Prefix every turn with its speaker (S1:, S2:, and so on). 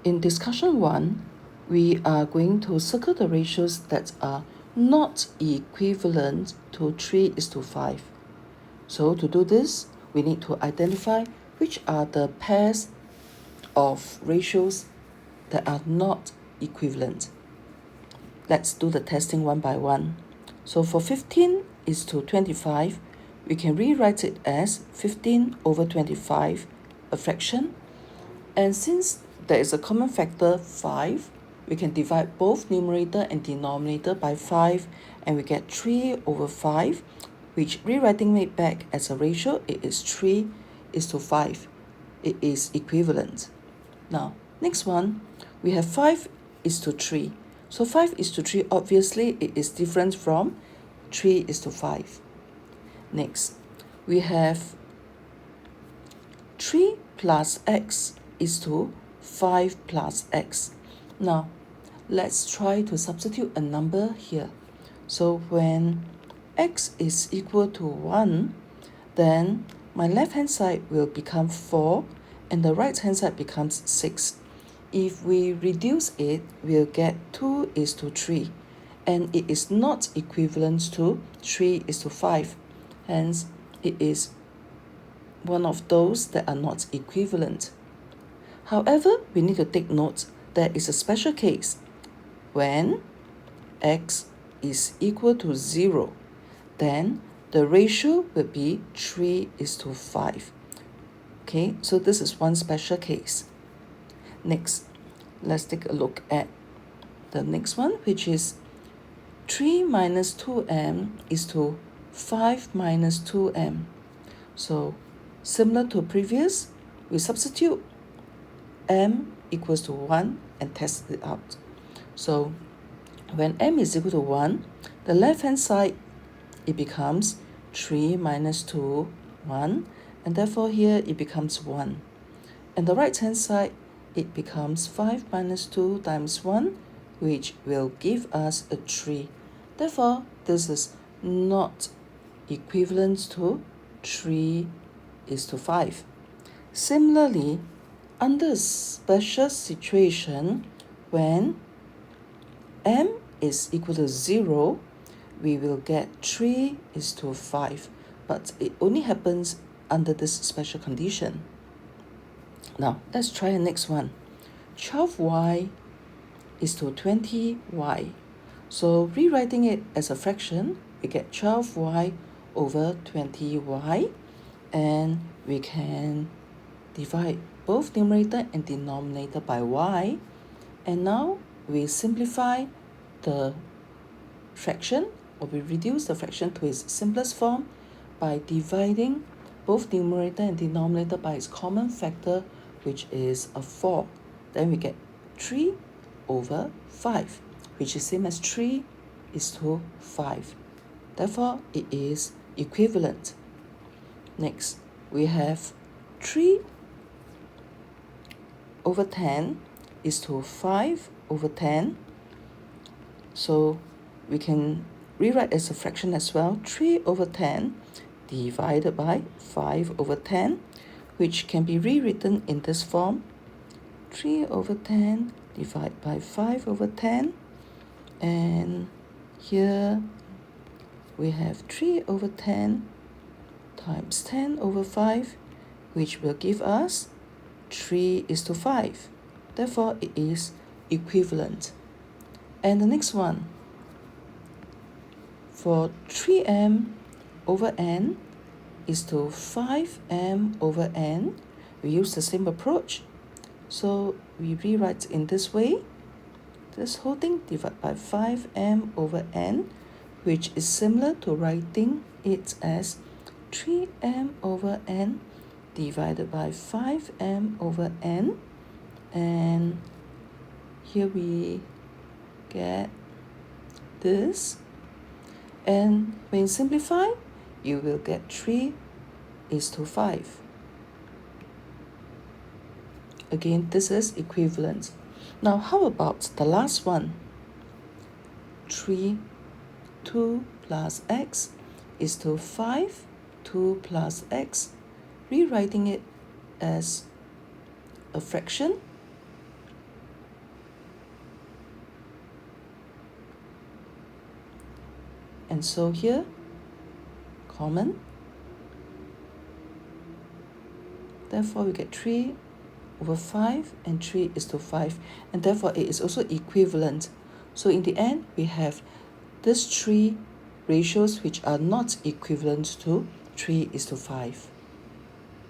S1: In discussion 1, we are going to circle the ratios that are not equivalent to 3:5. So to do this, we need to identify which are the pairs of ratios that are not equivalent. Let's do the testing one by one. So for 15:25, we can rewrite it as 15/25, a fraction. And since there is a common factor 5, we can divide both numerator and denominator by 5, and we get 3/5, which rewriting it back as a ratio, it is 3:5. It is equivalent. Now, next one, we have 5:3. So 5:3, obviously, it is different from 3:5. Next, we have 3 plus x is to 5 plus x. Now, let's try to substitute a number here. So when x is equal to 1, then my left-hand side will become 4, and the right-hand side becomes 6. If we reduce it, we'll get 2:3, and it is not equivalent to 3:5. Hence, it is one of those that are not equivalent. However, we need to take note there is a special case when x is equal to 0, then the ratio will be 3:5. Okay, so this is one special case. Next, let's take a look at the next one, which is 3 minus 2m is to 5 minus 2m. So similar to previous, we substitute m equals to 1 and test it out. So when m is equal to 1, the left-hand side, it becomes 3 minus 2, 1, and therefore here it becomes 1. And the right-hand side, it becomes 5 minus 2 times 1, which will give us a 3. Therefore, this is not equivalent to 3:5. Similarly, under a special situation, when m is equal to 0, we will get 3:5, but it only happens under this special condition. Now, let's try the next one. 12y is to 20y. So rewriting it as a fraction, we get 12y over 20y, and we can divide both numerator and denominator by y. And now we simplify the fraction, or we reduce the fraction to its simplest form by dividing both numerator and denominator by its common factor, which is a 4. Then we get 3/5, which is same as 3:5. Therefore, it is equivalent. Next, we have 3/10 is to 5/10. So we can rewrite as a fraction as well, 3/10 divided by 5/10, which can be rewritten in this form, 3/10 divided by 5/10, and here we have 3/10 times 10/5, which will give us 3:5. Therefore, it is equivalent. And the next one, for 3m/n is to 5m/n, we use the same approach. So we rewrite in this way. This whole thing divided by 5m/n, which is similar to writing it as 3m/n divided by 5m/n. And here we get this. And when you simplify, you will get 3:5. Again, this is equivalent. Now, how about the last one? 2 plus x is to 5, 2 plus x, rewriting it as a fraction. And so here, common. Therefore, we get 3 over 5 and 3 is to 5. And therefore, it is also equivalent. So in the end, we have these 3 ratios which are not equivalent to 3 is to 5.